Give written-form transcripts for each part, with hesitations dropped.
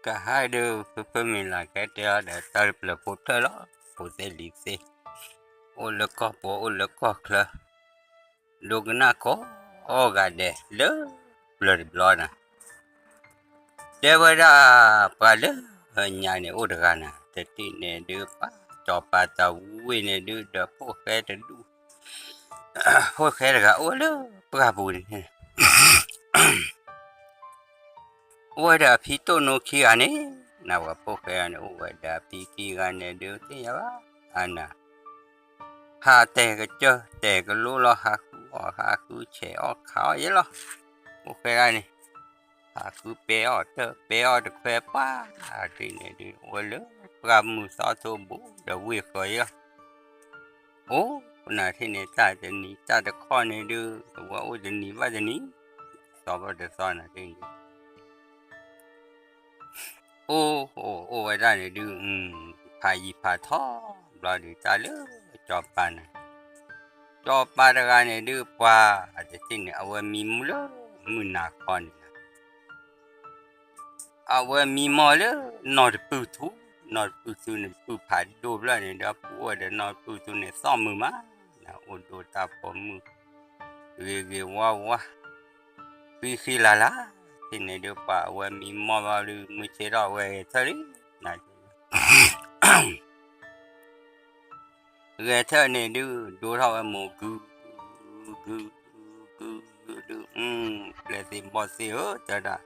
cả hai đều phải mình là cái đeo để ta là phụ trợ đó phụ trợ lý gì ô là có bộ ô là có là lúc nào có ô gà đẻ lỡ lỡ lỡ nè để vậy ra bà lỡ nhà này ô được nè thế thì này đưa ba cho bà tàu quên này đưa được phụ cái đó đủ phụ cái là ô lỡ bà bùn ô đã phi tô nó kia này nào có phụ cái này ô đã phi kia này đưa thế nhá anh à hà tè cái chơi tè cái lúa lo hà cứ trẻ ở khó vậy lo một cái này hà cứ bé ở được bé quá thì này đi qua lớn làm một số số bố đã việc rồi á ô này thì này ta được con này đưa qua ô thì này vào thì này so với được so này thì ô cái này đưa phải thọ rồi đi ta lớn cho bạn này cho ba cái này đưa qua thì này ở mình lỡ mình nào con ở mình mà lỡ nó bự thú này bự phải đồ rồi này đó bữa đó nó bự thú này xong mưa mà là ô đồ ta bỏ mưa ghê quá khi là thì này đưa qua ở mình mà vào được mới chế đó về thôi đấy này ghê thôi này đưa đồ thôi một cứ là gì bỏ xíu cho đó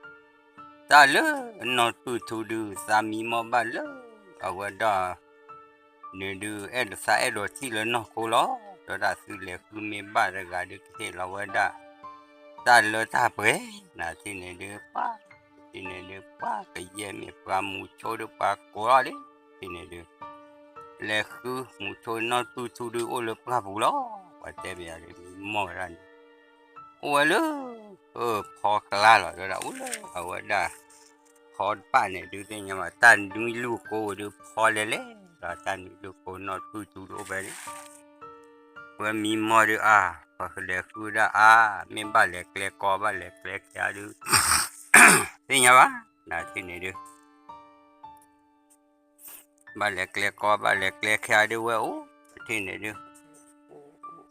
ta lỡ nó bự thú đưa sa mi mà ba lỡ ở đó nếu đưa em sa em rồi chỉ là nó cố lo đó là sự lệ cứ mình ba ra cái được thế là vậy đó ta lỡ ta bể là thì này đưa ba cái gì mình qua mua cho được ba cố đấy thì này đưa lệ cứ mua cho nó tu đưa ô lỡ ba bù lo và thế bây giờ mình mua ra ô lỡ phò cả rồi đó là ô lỡ ở vậy đó phò ba này đưa thế nhưng mà tan đuôi lu cô đưa phò lệ là tan đưa cô nó tu đồ vậyว่ามีมอดูพอเล็กดูได้มีบ้านเล็กก็บ้านเล็กแค่ดูที่ไงวะน่าที่นี่ดูบ้านเล็กก็บ้านเล็กแค่ดูว่าโอ้ที่นี่ดู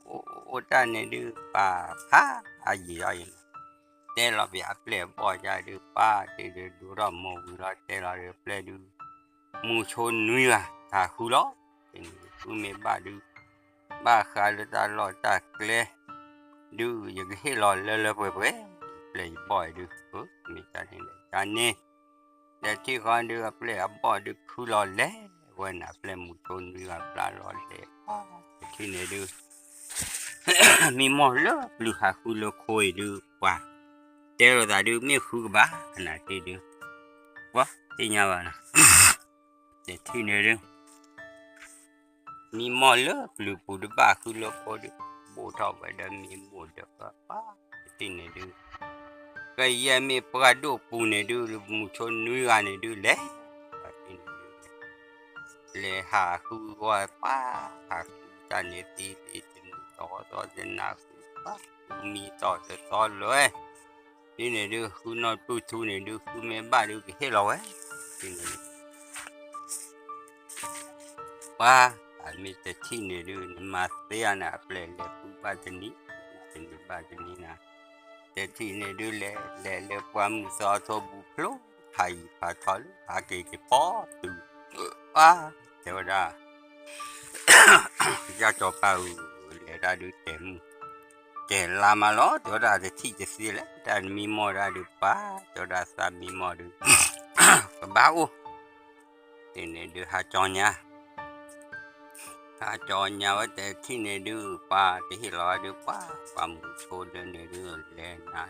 โอ้ท่านนี่ดูป้าอายุแต่เราไปอัพเลยบ่อยใจดูป้าที่ดูเราโมกุเราแต่เราเปลี่ยนดูมูชนนุ้ยถ้าคุล้อที่นี่คุไม่บ้าดูba khai là ta lo ta kle du những cái lo lơ bể play boy du mình ta này ta nè để chỉ còn được play boy được khu lo lẽ quên play một tuần được play lo lẽ khi này được mình mò lỡ được hạ khu lo khôi được qua để rồi ta được mấy khu ba là thì được quá thì nhau à để khi này được mi mò lỡ lừa bù được ba cứ lỡ có được bù thọ vậy đó mi bù được ba tin này được cái gì mi bắt đầu bù này được một số nuôi gà này được lẽ lẽ hà khu qua ba hà ta này tí to đến nào mi to rồi tin này được khu nó bù thu này được khu mi ba được cái rồi tin này ba mình sẽ thi này được mà thế nào play là ba chân ní nè để thi này được lẽ qua một số thô bù lố thầy phải thổi cái bó từ theo ra ra cho bao để ra được để làm mà nó cho ra để thi cái gì đấy đàn mi mò ra được ba cho ra sa mi mò được báo thì này được hai cho nha cho nhau để khi này đưa ba thì lo được ba một số đơn này đưa lên ya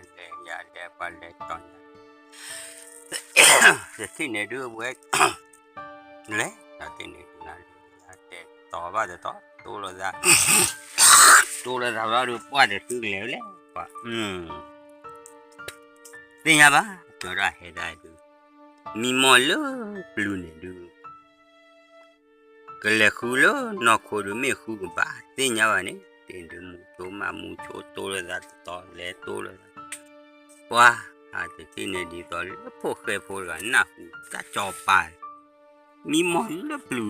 để ba để cho để khi này đưa với lấy là thì này là để tỏ ba để tỏ tôi là ra được ba để cứ léo lấy ba đi nha ba cho ra hết đại được mi mò lỡ luôn này đưa cái lẽ khu lỡ nó khu được mấy khu của bà thế nhau à này tiền được một chỗ mà một chỗ tôi là ra to lẽ tôi là qua แต่ที่เนี่ยดีต่อเลยพวกเคยพูดกันนะจะจอปามีมอนแล้วปลู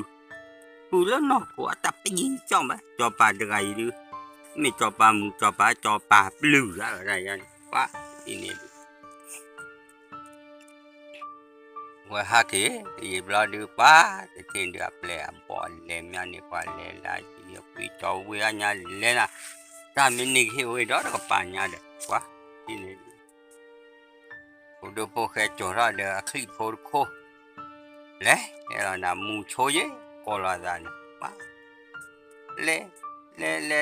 แล้วนอกกูแต่ไปยิงจอมะจอปาจะไงดูไม่จอปามึงจอปาปลูอะไรกันวะที่เนี่ยว่าฮักเอ๋ยีบลาดูป้าแต่ที่เดียบเลยบอลเลยมีอันนี้บอลเลยละที่คุยจอเวียนยันเลยนะถ้ามีนี่คือเวดอร์ก็ปัญญาเด็กวะที่เนี่ยกูดูพวกแค่จอระเดือคลิปโพดโคเลยเราหน้ามูโชยก็รอดานวะเลย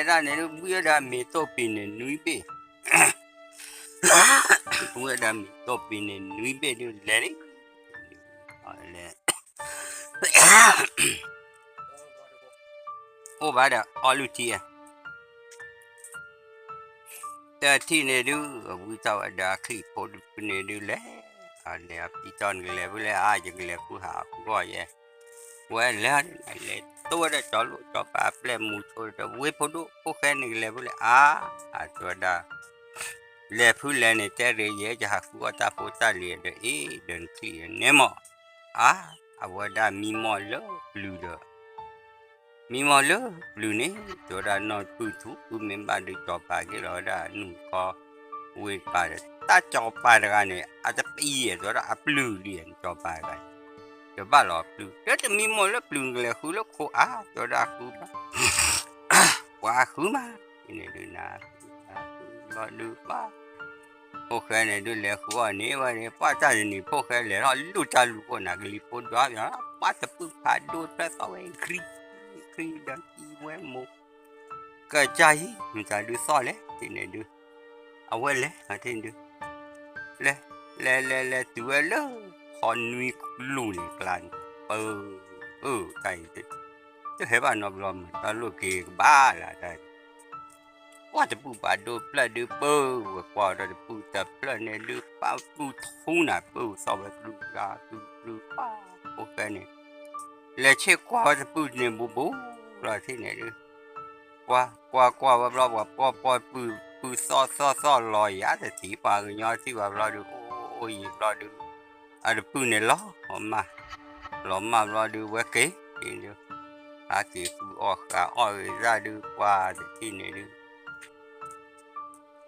ร้านนี้ดูเวียดามีตัวปีนนุ้ยเป้เวียดามีตัวปีนนุ้ยเป้ดูเลยเลย โอ้บ้าเด้ออลูทีแต่ที่เนี่ยดูวิจารณ์ดาคลิปโพดเนี่ยดูเลยอันเนี้ยพี่จอนกันเลยเวลาจะกันเลยกูหากูก็ยังว่าแล้วเลยตัวเด้อจอลูจอปาเปลมูโชดเว้ยพอดูพวกแค่นี้เลยเวลาตัวดาเลยพูดเลยเนี่ยแต่เรื่องจะหากูตาโพตาเลียเด้อเดินคลีเนี่ยมั้งว่าดามีมอลล์บลูเด้อมีมอลล์บลูเนี่ยตัวดานอตพูดถูกกูเมมบาร์ดูจอปากี่รอดานุ่งก็เวทปาร์ตาจอปาร์กันเนี่ยอาจจะปีตัวดาบลูเลียนจอปากันเดี๋ยวบ้าหรอบลูเดี๋ยวจะมีมอลล์บลูเลยคือแล้วคู่ตัวดาคู่บ้าว่าคู่มาเนี่ยดูนะมาดูบ้าพวกแค่เนี่ยดูเลยคู่อันนี้วันนี้ป้าจ่ายนี่พวกแค่เลยเราลู่จ่าลู่คนนักลีพูดว่าอย่างป้าจะพึ่งพาดูแต่ตัวเองครีดังอีเวมูก็ใจมันจะดูซ้อเลยที่เนี่ยดูเอาไว้เลยที่ดูเลยตัวเลยคอนมีลู่เลยกลางใจจะเห็นว่านอบรมตอนลูกเกี่ยบ้าละได้ว่าจะปูปลาดูปลาดูปูว่าจะปูแต่ปลาเนี่ยดูปลาปูทุ่งน่ะปูสอบแบบดูปลาดูปลาโอเคเนี่ยแล้วเชื่อกว่าจะปูเนี่ยบูเราที่เนี่ยดูกว่าว่าเราว่าปอปูซ้อลอยยาแต่ถีปลาก็ย้อนที่ว่าเราดูโอ้ยเราดูอะไรปูเนี่ยล้อมาเราดูว่าเก๋เดียวกี่ปูออกraดูกว่าที่เนี่ยดู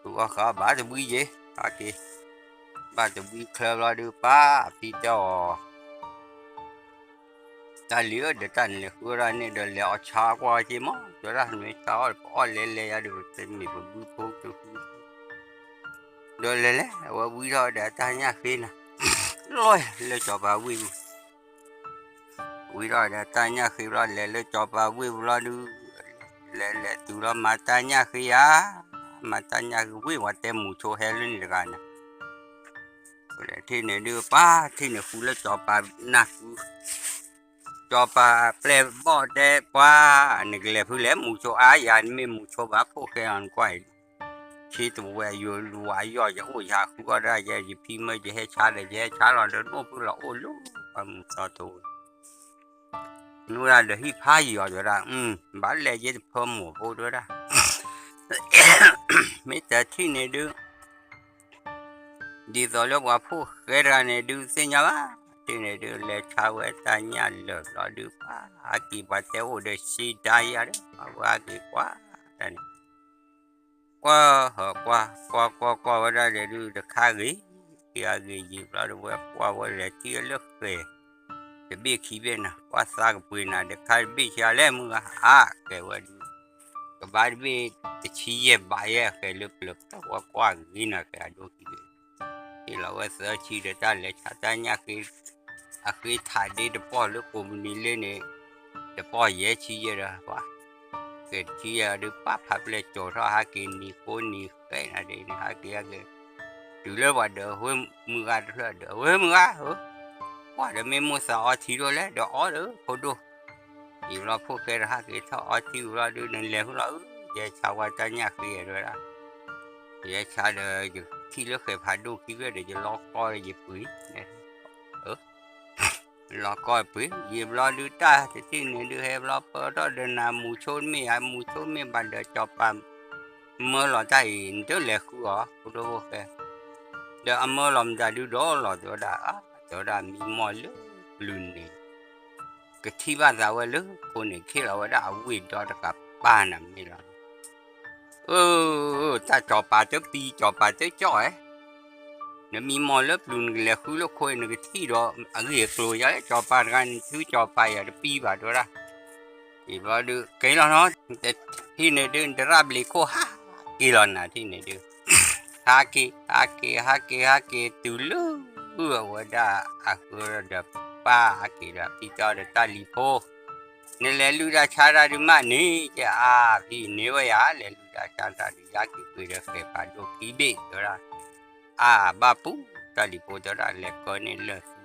กูว่าเขาบ้าจะบุยเย่กี่บ้าจะบุยเคลเราดูป้าพี่เจ้าตาเหลือเดี๋ยวตันเลยกูราเนี่ยเดี๋ยวเลี้ยชากว่าใช่ไหมเดี๋ยวเราไม่ชาเลยดูเต็มมีบุยพวกตัวเดี๋ยวเลยว่าบุยเราเดี๋ยวตาเนี่ยขึ้นนะลอยเลยจอบบุยเราเดี๋ยวตาเนี่ยขึ้นเราเลยจอบบุยเราดูเลยตัวเรามาตาเนี่ยขึ้นmatanya gue wate mucho helen legana boleh tine dia pa tine fula coba nak coba play bode pa negle fula mucho ayan me mucho ba po ke an kwai chi tu we yo lua yo ya o ya ku ga da ya ji pi me je he cha lo de no pu lo o lu so tu nu ra de hi pha yi yo da ba le je pho mo po do da mấy giờ thì này đưa đi rồi lúc mà phụ cái ra này đưa xin nhau á thì này đưa lại chào với ta nhà lỡ rồi đưa qua kỳ bà téo để xì đai á đó qua kỳ quá đây qua ra để đưa được khai ghế kia ghế gì đó được qua lại chia lớp về để biết khi bên nào qua xa cái bụi nào để khai biết chia lên mưa cái vậy cái bài về cái chi bài cái lớp ta qua cái nào cái đồ kia thì làว่าจะชี้ได้ตาเลยชาตาเนี่ยคือถ่ายได้ป้อแล้วกูมันเลยเนี่ยแต่ป้อเย่ชี้เยอะว่ะเกิดชี้เยอะดูป้าพับเลยโจทย์หากินนี่คนนี่ใครอะไรนี่หากินอะไรดูแล้วว่าเดี๋ยวเฮ้ยมือกันเดี๋ยวเฮ้ยมือกันว่าเดี๋ยวไม่มัวสาวทีด้วยแล้วเดี๋ยวอ๋อเดี๋ยวพอดูอยู่เราพวกแกหากินถ้าอ๋อทีเราดูนั่นแหละพวกเราเย่ชาวว่าจะเนี่ยคืออะไรล่ะเย่ชาเดี๋ยวที่เลือกเคยพาดูคิดว่าเดี๋ยวจะล็อกก้อยหยิบปุ๋ยเนี่ยล็อกก้อยปุ๋ยหยิบรอดูตาแต่ที่นี่ดูให้รอเปิดรอเดินนามูชนไม่บันเดอจอบปั๊มเมื่อหล่อใจเดี๋ยวเหลือคู่อ๋อคุณดูโอเค เดี๋ยวอเมลอมจะดูดอหรอตัวดามีมอลลุนนี่ก็ที่บ้านเราเลยคนเนี่ยคิดเราได้เอาวิ่งจอดกับบ้านน่ะไม่หรอถ้าจอป่าเจ้าปีจอป่าเจ้าจ่อยเนี่ยมีมอลลุนเลยคือลูกคนเนี่ยที่เราอะไรกลัวยัยจอป่ากันซื้อจอป่าอย่างปีบาทตัวละอีบาดูกี่แล้วเนาะแต่ที่เนี่ยเดินจะรับเลยโคฮะกี่แล้วนะที่เนี่ยเดินhaki dulu wada aku ada pa haki dah kita ada talipo ni lalu dah cara di mana je pi ni ya lalu dah cara di haki pada padu kibe ora bapu talipo dah leko ni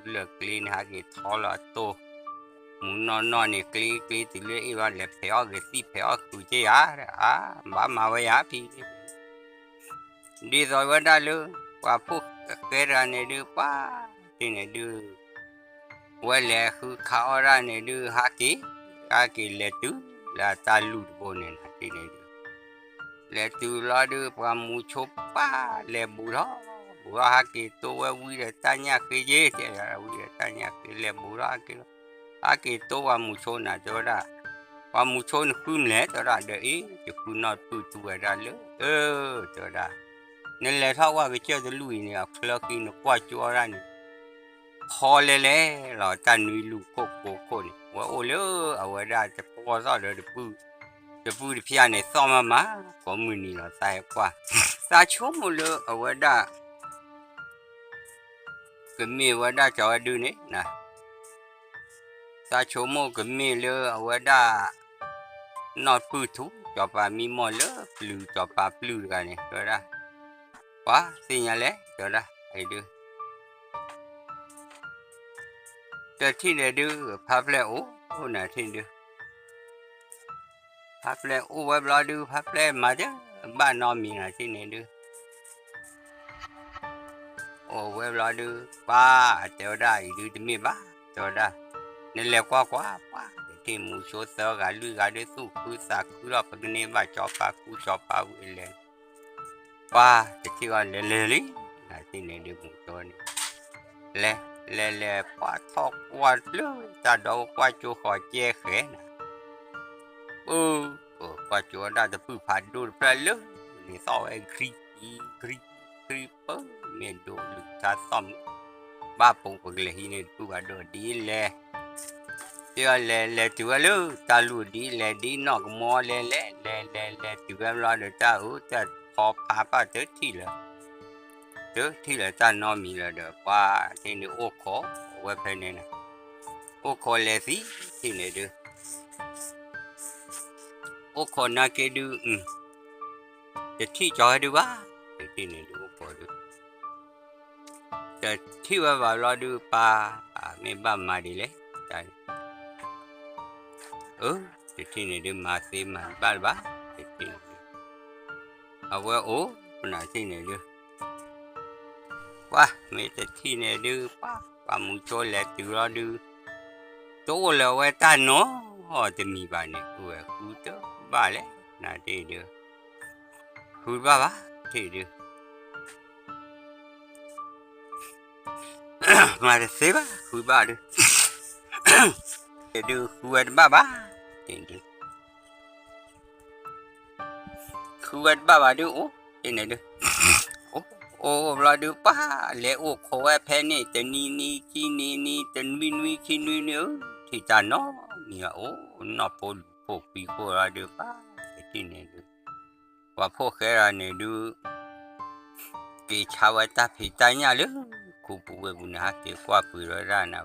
le clean haki thola to no ni clean tu le iwa le peo ke si peo ku je ya ba wa ya pi đi rồi vẫn đã lưu qua phút cái ra này đưa quá thì này đưa quay lại cứ khảo ra này đưa hạ ký lệ tứ là ta lụt vô này thì này đưa lệ tứ lo đưa qua mua chốt quá lệ bù đó hạ ký tôi vui là ta nhà cái gì thì là vui là ta nhà cái lệ bù đó hạ ký tôi qua mua chốt nào cho ra qua mua chốt phun lệ cho ra để ý chứ phun nó tu ra lỡ cho ra nên là thao qua cái chơi cái lùi này là khi nó qua chỗ ra này họ lẽ là ta nuôi lù cô này và ô lỡ ở raจะพอซะเดี๋ยวปูที่พี่เนี่ยซ้อมมาก็มือนี่ละใส่กว่าซาชั่วโมงเลยเอาไว้ได้ก็มีไว้ได้จะเอาดูนี่นะซาชั่วโมงก็มีเลยเอาไว้ได้นอดปูทุจะปามีหมดเลยปลื้จะปาปลื้กันเนี่ยก็ได้quá xin nhà lẽ rồi đó ai đưa giờ thì này đưa pháp lệ ô này thì đưa pháp lệ ô web lo đưa pháp lệ mà chứ ba non mình là thì này đưa ô web lo đưa ba cho đây đưa thì mình ba cho đây nên là quá thì một số sở gà đưa su cứ sa cứ đó phải nên ba cho ba lên qua thì chỉ còn lê lý là thì này được một chỗ này lê qua thọ qua lứa ta đâu qua chỗ khỏi che khẽ nè qua chỗ đó thì phải đôi phải lứa thì sau ấy creeper miền đồ lực ta xong ba phong của lê này phải đồ đi lê chứ lê chú lứa ta luôn đi lê đi nó cũng mua lê chú em lo được ta taพอพาป้าเจอที่ละตานอมีละเด้อป้าที่นี่โอ้ขอไว้ภายในนะโอ้ขอเลยสิที่นี่เด้อโอ้ขอนาเกดูจะที่จอยดูว่าที่นี่ดูโอ้ขอดูแต่ที่ว่าเราดูป้าไม่บ้ามาดีเลยใช่ที่นี่ดูมาสิมาบ้าที่นี่เอาไว้คนไหนที่ไหนดูว่าไม่แต่ที่ไหนดูป้ามุโจเล็กตัวเราดูโตแล้วไว้ตาเนาะจะมีบ้านเนี่ยกูเจอบ้านเลยน่าที่ดูคุยบ้าที่ดูมาจะเสียบ้าคุยบ้าดูดูคุยบ้าที่ดูคุยบ้าดูที่ไหนดูเราดูป้าเลี้ยเขาไว้แพ้เนี่ยแต่นี่ขี้นี่แต่วิขี้นี่ที่จานเนาะเนี่ยน่าพอปีโคเราดูป้าที่ไหนดูว่าพวกแกเนี่ยดูปีชาวตาปีตาเนี่ยเลยกูปูเวบุญหาเกี่ยวกับปีเราได้นะ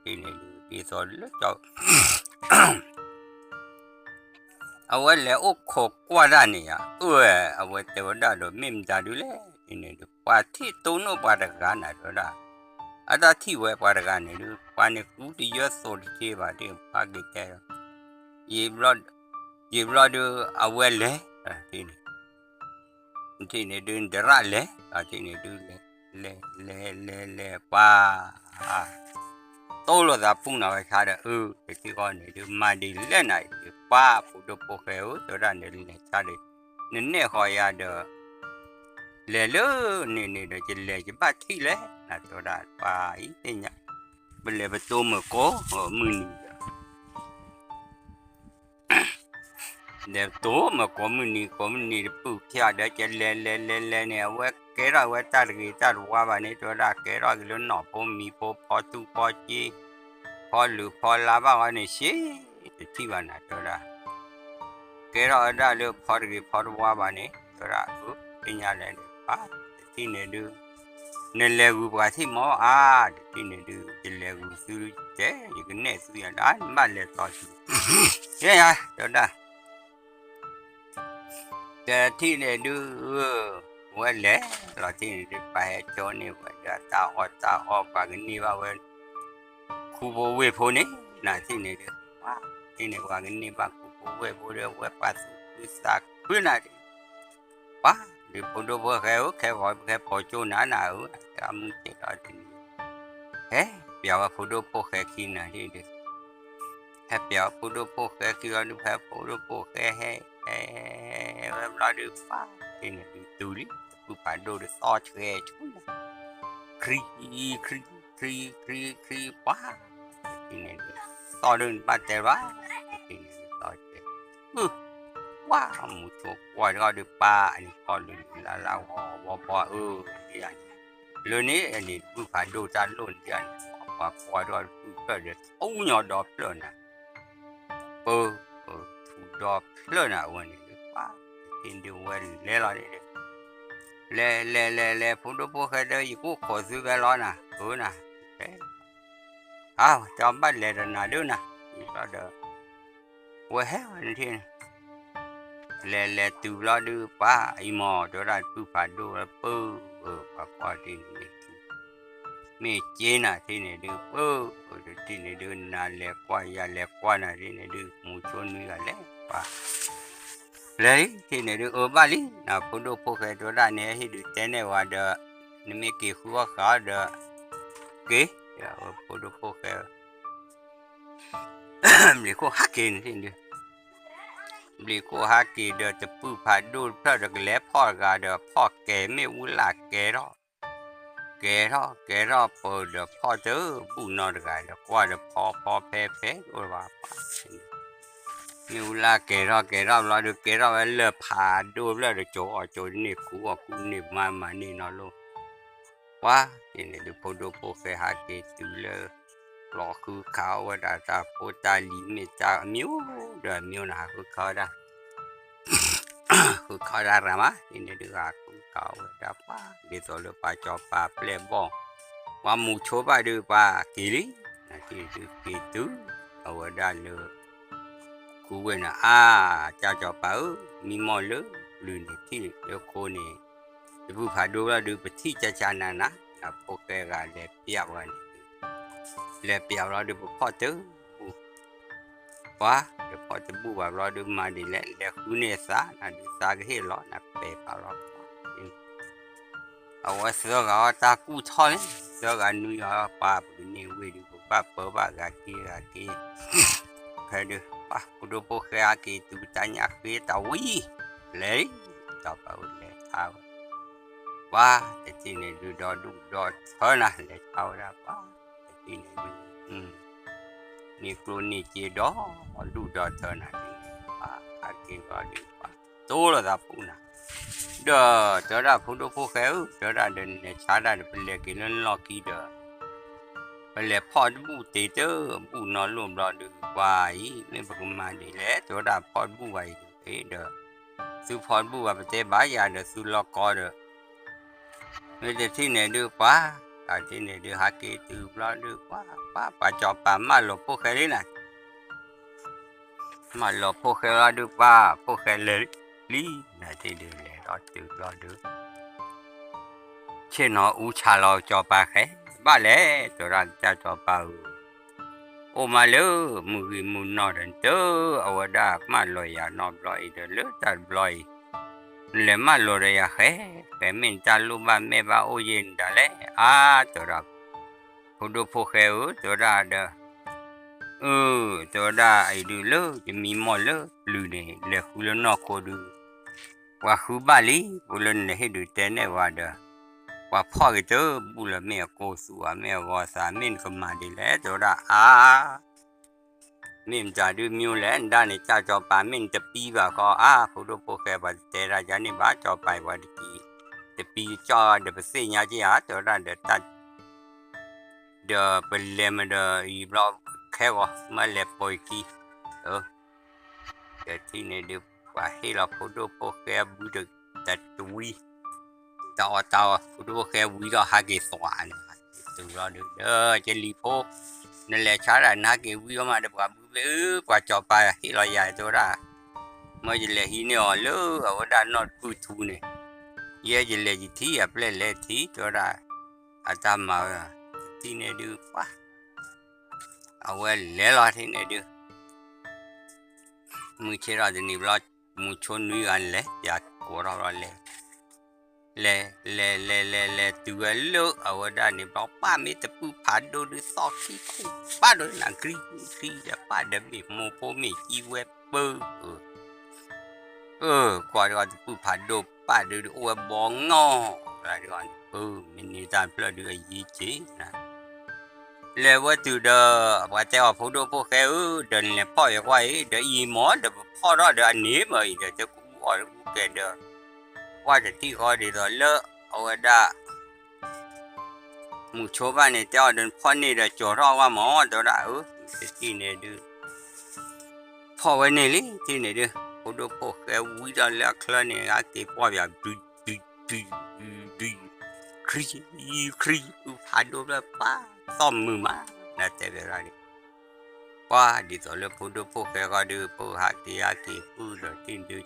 ที่ไหนดูปีสอนแล้วจ้าเอาไว้แล้วขกว่าด้านเนี่ยเอาไว้แต่ว่าด้านเราไม่มีด้านดูแลนี่ดูว่าที่ตัวโน้ปาร์กันนะดูนะอาจจะที่ไว้ปาร์กันนี่ดูว่าเนี่ยกูที่ยอดสุดที่ว่าที่พักดีแค่ยีบลอดูเอาไว้เลยที่นี่ดูเดรัลเลยที่นี่ดูเลยป้าโตแล้วจะพุ่งเอาไปขายเด้อที่ก่อนนี่ดูมาดีเล่นไหนป้าผู้ดูโปรเกลตัวนั้นเนี่ยชาดิเนี่ยคอยเด้อ le ne da je le je ba thi le na to da pa I te nya bele ba to mo ko mu ni le to mo ko mu ni pu thia da je le ne wa ke ra wa ta ri ta wa ba ne to da ke ra lo no po mi po po tu po chi po lu po la ba wa ne shi ti ba na to da ke ra da lo po ri po wa ba ne to da te nya le pa ti ne du ne le gu ba thi mo ti ne du je le gu su je ye ke ne su ya da ma le to su ye ya to da the thi ne du wa le lo thi ne du pa he cho ne wa da ta o pa ke ni ba we khu bo we pho ne na thi ne du wa thi ne wa ke ni ba khu bo we bo de we pa su sa ku na de wa de po do bo ke po cho na ka mu te da de he bia wa po do po ki na de de he bia po do po ki ga du he po do po he la du fa thi ne du tu li ku pa do de so che chu kri pa thi ne du so đơn ba te ba thi ne du so che quá một chỗ quay ra được ba anh còn là bỏ đi anh lớn ấy anh cứ phải đồ ra luôn đi anh và quay ra cứ được ông nhỏ đó lớn à thủ đó lớn à anh quá tin điều quen lấy lại lẹ phụ đồ bố cái đấy cũng khó giữ cái lo nè nè cho bắt lẹ rồi nè đứa nè đó được quay hết anh thiên le tu la du pa I mo do ra tu pa do pu pa kwa ti ni me che na ti ne du pu ti ne du na le kwa na ti ne du mu chon ni ga le pa le ti ne du ba li na pu do pu ke do ra ne hi du te ne wa da ni me ke khu wa ka da ke ya pu do pu ke le ko ha ke ni ti bli ko ha ki de te pu pa do pra de le pho ga de pho ke me u la ke ro po de pho de bu no de ga de kwa de pho pe o ba pa me u la ke ro la de ke ro le pa do le de cho ni ku ni ma ni no lo wa ni de po do po fe ha ki tu le lo ku ka wa da ta po ta li me ta miu na ku ka da ku ka da ra ma ni de ga ku ka wa da pa de to le pa cho pa ple bo wa mu cho ba de pa ki li na ki tu wa da le ku we na cha cho pa mi mo le lu ni ti le ko ni de bu pha do la de pa ti cha na na po ke ga le pia wa ni le pia ra de po te quá để có thể bù vào lo được mà đi lên để khu nè sa là đi sa cái lo là bể vào lo ở sơ gạo ta cú thôi sơ gạo nuôi ở ba bữa nay về đi của ba bữa ba gà kia cái được ba bữa đó bữa kia kia tụi ta nhặt về tàu uy lấy tàu vào để thao ba để chỉ này được đó thôi nè để thao ra ba để chỉ này ni klo ni che do lu do thơ na a ke ba đi ba to la da pu na do cho ra pu do pu kheu cho ra den ne cha da de le ke len lo ki do le pho bu te te bu no lu lo de ba yi me ba ma de le cho ra pho bu ba yi e do su pho bu ba te ba ya de su lo ko de me de thi ne de pa thì này đưa hạ kỳ từ lo đưa quá cho bà mà lột phố khai đấy này mà lột phố khai lo đưa phố khai lấy lý này thì đưa lẽ đó từ lo đưa trên nó u cha lo cho bà khai bà lẽ cho ra cho bà ô mà lỡ mùi nó đến tớ ở đó mà lòi à nó lòi được lỡ ta lòi le ma lo re ya ke min ta lu ba me ba o yin da le to ra pho do pho khe to ra da to ra ai du lo mi mo lo lu ne le khu lo no ko du ว่าคือบาลีบุลนให้ดูแต่เนี่ยว่าเด้อว่าพ่อก็เจอบุลแม่โกสัวแม่วอสามินก็มาดีแล้วตัวละมิมจะดูมิวแล้วด้านนี้จะจอปามินจะปีว่าก็ผู้ดูโปแกว่าแต่ละยันนี่บ้าจอไปว่าดีจะปีจอเดี๋ยวไปเสียจีตัวละเดี๋ยวตัดเดี๋ยวไปเล่มเดี๋ยวอีบล็อกแค่ว่ามาเล็บปอยกี้เดี๋ยวที่นี่เดี๋ยวว่าให้เราผู้ดูโปแกบูดตัดตุยต่อผู้ดูโปแกวีเราหาเกสวานตัวเราเด้อจะรีโพนั่นแหละชาละนักเกวีมาเดี๋ยวว่ากว่าจอไปที่เราใหญ่ตัวละเมื่อจะเลี้ยหินเนี่ยเลยเอาด้านนอดพูดทูเนี่ยเย่จะเลี้ยที่อ่ะเปล่าเลี้ยที่ตัวละอาจารย์มาที่เนี่ยดูป่ะเอาไว้เลี้ยรอที่เนี่ยดูมือเชื่อเราจะนิบรอมือชนนุ้ยอันเลี้ยอยากกลัวเราเลี้ยตัวเลือกเอาด้านนี้บอกป้าไม่แต่ผู้ผ่านโดนซอกที่คู่ป้าโดนหนังครีจะป้าเดิมแบบโมโพมีอีเว็บเบอร์กว่าจะผู้ผ่านโดนป้าโดนโอ้บองงออะไรก่อนมันนี่ตามเพลย์ด้วยยี่จีนะแล้วว่าตัวเดอว่าจะเอาผู้ดูผู้แค่เดินเนี่ยพ่ออยากไว้เดี๋ยวอีหมอเดี๋ยวพ่อรอเดี๋ยวอันนี้มาเดี๋ยวจะกูอ่อนกูแก่เด้อว่าจะที่คอดีต่อเลอะเอาได้หมู่ชาวบ้านเนี่ยเจ้าเดินพ่อนี่เดี๋ยวจ่อรอว่าหมอตัวละที่เนี่ยดูพ่อไว้เนี่ยลิที่เนี่ยดูผู้ดูผู้แค่วิ่งได้แล้วคลาเนี่ยอาเก็บพ่อแบบดูครีผ่านดูแล้วป้าต้มมือมาน่าจะเป็นอะไรป้าดีต่อเลยผู้ดูผู้แค่ก็ดูผู้หาที่อาเก็บผู้เดี๋ยวที่ดู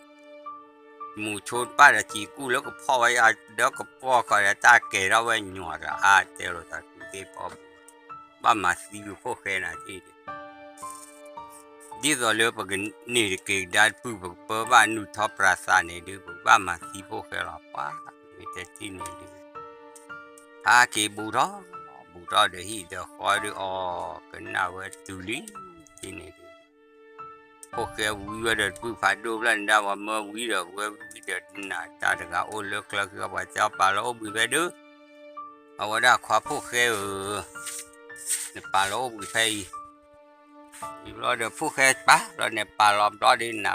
หมู่ชนป้าจะจีกู้แล้วก็พ่อไว้เดี๋ยวก็พ่อก็จะตาเกล้าไว้หนวดเจ้าเราตัดเก็บพ่อบ้านมาสิวพวกแค่นั้นที่ดีต่อเลยปกันนี่เกิดได้ปุ๊บปุ๊บบ้านนู้ทับปราสาทเนี่ยดูบ้านมาสิพวกแค่เราป้าไม่แต่ที่นี่ดูเก็บบูรอเดี๋ยวที่เดี๋ยวคอยดูกันน่าว่าตุลีที่นี่ดูพวกแกวิ่งเดินปุ๊บผ่านดูแล้วได้ว่าเมื่อวิ่งเดินน่าจะถึงเอาเลิกแล้วก็ว่าจะไปแล้ววิ่งไปดูเอาว่าได้ขวาพวกแกเนี่ยไปแล้ววิ่งไปเราเดี๋ยวพวกแกปะเราเนี่ยไปรอบเราดินะ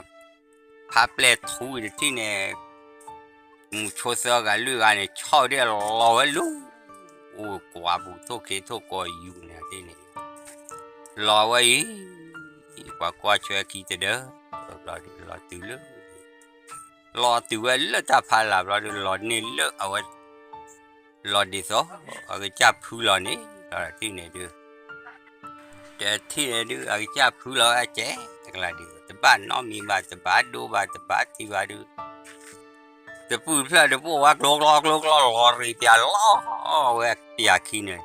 พาเปลทูที่เนี่ยมุชเสือกันเรื่องเนี่ยชอบเนี่ยรอไว้ลูกกว่าบุตรเกตุกอยู่เนี่ยที่นี่รอไว้กว่าช่วยคิดเด้อรอตื่นเลยรอตื่นแล้วจะพาหลับรอเนี่ยเลิกเอาไว้รอดีซะเอาไปจับผู้รอนี่ที่นี่ดูแต่ที่นี่ดูเอาไปจับผู้รอเจ๊อะไรดูแต่บ้านน้องมีบ้านแต่บ้านดูบ้านแต่บ้านที่บ้านดูแต่พูดเพื่อจะพูดว่าโลกรีบอย่าล้อเว้ยอย่าขี้เนี่ย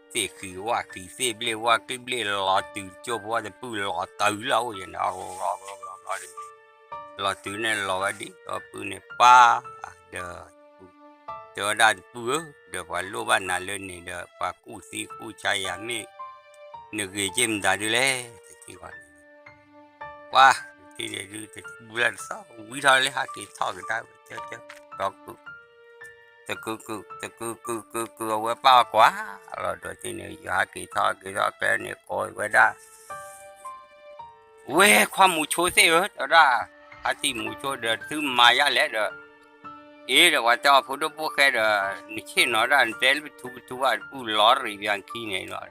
เสียคือว่าคือเสียเบลว่าคือเบลรอตื่นจบว่าจะพูดรอตื่นแล้วอย่างนั้นรอตื่นเนี่ยรอไว้ดิรอพูดเนี่ยป้าเดี๋ยวได้พูดเดี๋ยวว่าลูกบ้านนั่นเลยเนี่ยเดี๋ยวว่ากู้ใจอย่างนี้นึกเยี่ยมได้ดูเลยที่ว่าว่าที่เนี่ยดูแต่บุญสักวิธีเลยหากี่ท่อก็ได้เจ้าก็คือเอาไว้ป้ากว่าเราตัวที่เนี่ยหากี่ท่อแกเนี่ยคอยไว้ได้เว้ยความหมู่โชเซ่เดี๋ยวได้หาที่หมู่โชเดี๋ยวซื้อมายาแล้วเดี๋ยวเดี๋ยวว่าเจ้าพูดพวกแกเดี๋ยวนี่เช่นน้อยได้เดี๋ยวทุกว่าพูดล้อรีบอย่างขี้เนี่ยน้อย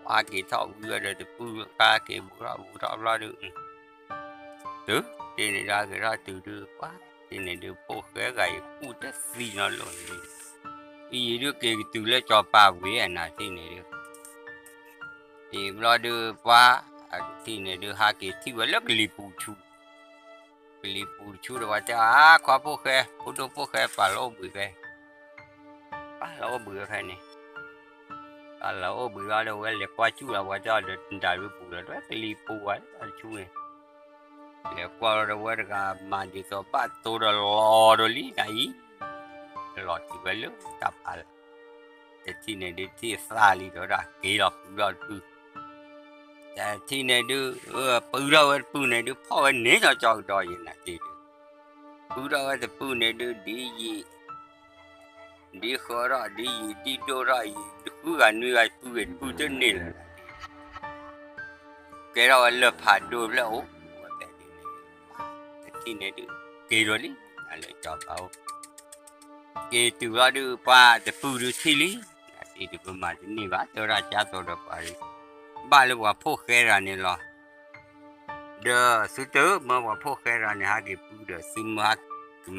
ว่ากี่ท่อเบื่อเดี๋ยวพูดป้าเก็บบุระดูดูที่นี่ได้ก็ได้ดูว่าที่นี่ดูพวกแกไงพูดแต่สิ่งนั้นเลยอีดูเกี่ยวกับเลยจอป้าเวียนะที่นี่ดูที่เราดูว่าที่นี่ดูหากี่ที่ว่าเลิกลีปูชูเดี๋ยวว่าจะขวาพวกแกพูดพวกแกป้าเราเบื่อใครนี่ป้าเราเบื่อเราเว้ยเล็กกว่าชูเราว่าจะเดินได้ปูแล้วด้วยลีปูไว้ชูเนี่ยเล็กกว่าเราเว้ยก็มาดีต่อป้าตัวเรารอลีไหนรอที่ว่าเลิกจับอะไรแต่ที่นี่ดูที่ซาลีเราได้กี่รอบดูแต่ที่นี่ดูปืนเราปืนนี่ดูพ่อเนี่ยเราจอดอยนะที่ดู ปูเราจะปูเนี่ยดูดียีดีขอระดียีดีโดระยีปูกันนี่ไอ้ปูเห็นปูจนนี่แหละแกเราเลิกผ่านดูแล้วที่เนี่ยดูเกลือลิอะไรจอบเอาเกตัวเราดูป้าจะปูดูที่ลิที่ดูประมาณนี้ว่าตัวราชาตัวเดียวไปบ้านเราว่าพวกแกเราเนี่ยหรอเด้อสุดเด้อมาว่าพวกแกเราเนี่ยหาเก็บปูเด้อซึม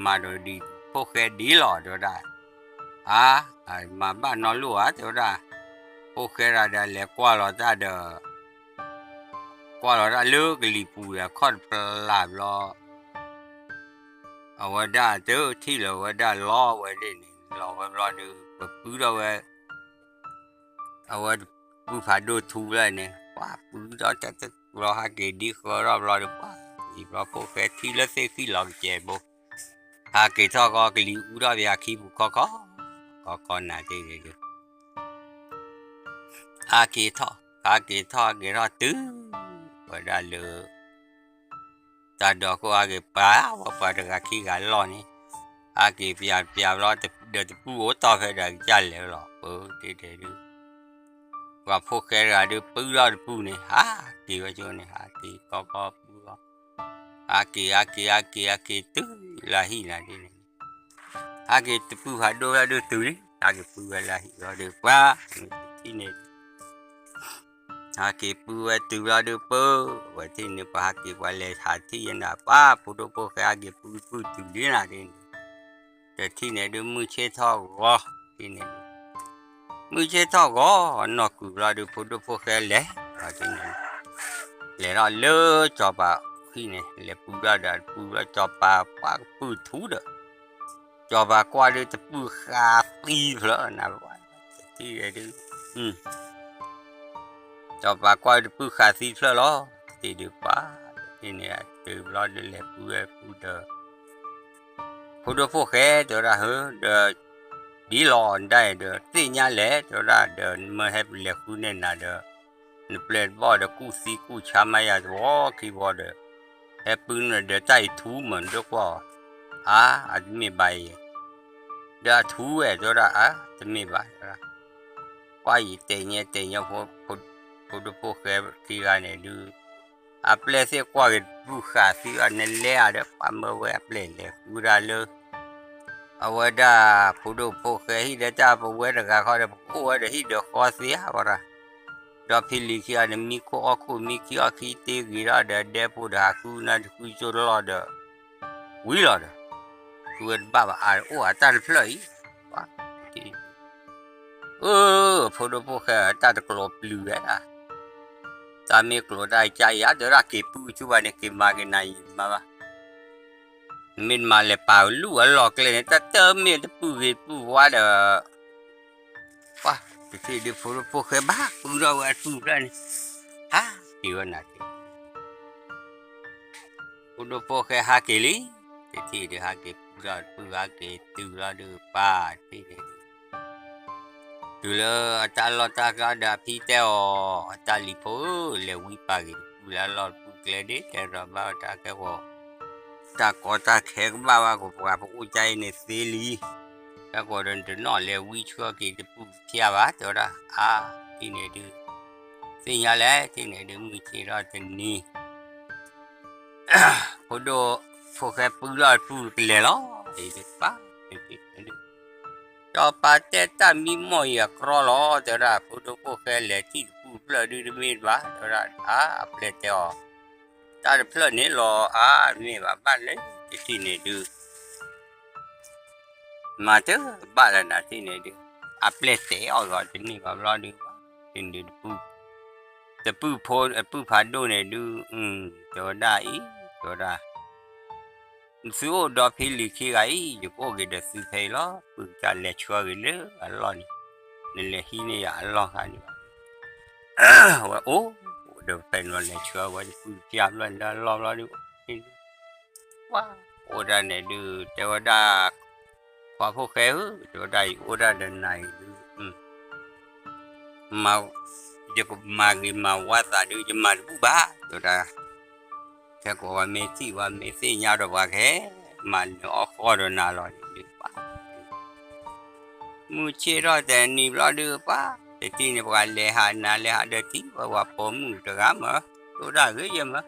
มาโดยดีพวกแกดีหล่อเด้อได้มาบ้านนอนลูกเด้อได้พวกแกเราได้แล้วกว่าเราจะเด้อกว่าเราได้เลิกลีปูเด้อค่อนปลาบล้อเอาว่าได้เด้อที่เราว่าได้ล้อไว้ได้นี่ล้อไว้รอดูปูเราไว้เอาว่าปูผาดูทูเลยเนี่ยว่าปูเราจะรอหาเกดีขอรอดูว่าอีกรอพวกแกที่ละเสียที่หลังเจ็บบ่หาเกท่อก็กลีอูเราอยากขี้บุก็น่าจะได้หาเกท่อเกรอตื้อว่าได้เลยตาดอกก็หาเกป้าว่าป้าจะขี้กันล้อนี่หาเกเปียรอแต่เดี๋ยวปูโอต่อไปได้จันแล้วหรอเดี๋ยวว่าพวกแกเราดูปูเราดูปูนี่ตีว่าโจนี่ตีก็ปูอาเกตื้อละหินะดิอาเกตปูหาดูละดูตื้อนี่อาเกปูละหิเราดูป้าที่นี่อาเกปูตื้อเราดูปูว่าที่นี่ป้าอาเกว่าเลยหาที่นะป้าปูดูพวกแกอาเกปูตื้อนี่นะดิแต่ที่นี่ดูมือเช็ดท้องวะที่นี่มือเช็ดท้องก็นอกกูเราดูปูดูพวกแกเลยที่นี่เลยเราเลิกจอบที่นี่เลยปูเราจอบป้าปูทูเด้อจอบกว่าเลยจะปูขาปีเพลอนะว่าที่ไอ้ดูจอบกว่าเลยปูขาปีเพลอล้อที่ดูป้าที่นี่ดูเราดูเลยปูเด้อปูดูพวกแกเดี๋ยวเราเด้อดีหลอนได้เด้อที่นี่แหละเดี๋ยวเราเดินมาให้เลี้ยงกูเนี่ยนะเด้อนี่เปลี่ยนบ่อเด้อกูชามายาตัวกี่บ่อเด้อให้ปืนเด้อใจทูเหมือนเด้อว่าอาจจะไม่ใบเดี๋ยวทูเดี๋ยวจะไม่ใบว่าอีเตยเนี่ยพอดูพวกแกที่กันเนี่ยดูเปลี่ยนเสียกว่าผู้ขาที่อันนั้นเลี้ยเด้อปั๊มเอาไว้เปลี่ยนเลยกูได้เลยเอาไว้ได้พอดูพวกแกที่เดี๋ยวจะเอาไว้เดี๋ยวเขาเดี๋ยวกูไว้เดี๋ยวที่เดี๋ยวขอเสียว่าละเดี๋ยวพี่ลิขิตอันนี้มีข้อมีขี้เตะกีฬาเดี๋ยวพูดหากูนั่นกูจะรอเด้อวิ่งรอเด้อTuan bapa atar play. Photo poka ta de klop lu ta me klo dai chai ya de ra ke pu chu ba ne ke ma ke nai ma ba. Min ma le pa lu a lo ke ne ta te me de pu wa de. Wa ti de photo poka ba pu ro wa pu ra ni. Ti wa na ti. Photo poka ha ke li. Ti de ha ke rồi bữa kể từ ra được ba thì từ là ta lo ta ra đã phi theo ta li phố là quy ba cái là lo cái đấy rồi bao ta cái bộ ta có ta khéo ba của phụ trai này xí li ta có đơn từ nó là quy chưa cái phụ chia bát rồi đó thì này được thì nhà lẽ thì này được mình chỉ ra tình ni phụ đồ phụ cái phụ rồi phụ cái lẽ đó thì được ba cho ba tết ta mi mồi cỏ lo thế ra phụ đồ phụ cái lẽ thì phụ là đi miền ba thế ra phải theo ta được phải này lo miền ba ban đấy thì này được mà chứ ba là nào thì này được phải theo rồi thì này ba lo được thì được phụแต่ปื้อโพปื้อผาดูเนี่ยดูจอได้จอได้ซื้อดอกพิลิขี้ไก่อยู่ก็เกิดซื้อไปแล้วปื้อจะเลี้ยชัวกันเลยอัลลอฮ์นี่เลี้ยที่นี่อัลลอฮ์กันว่าโอ้เดี๋ยวเป็นวันเลี้ยชัวว่าปื้อเทียบแล้วอัลลอฮ์ดูว้าโอ้ได้เนี่ยดูแต่ว่าได้พอพวกเขาจอได้โอ้ได้เดินไหนดูมาจะก็มากินมาว่าตาดูจะมาดูบ้าตัวละแค่ก็ว่าเมซี่ยาดอกว่าแค่ มันออกคอร์นาลอยดีป่ะมือเชื่อแต่นี่รอดูป่ะแต่ที่นี่ว่าเลหานาเลหาเด็กที่ว่าผมมือตะกามะตัวได้ก็ยังมะ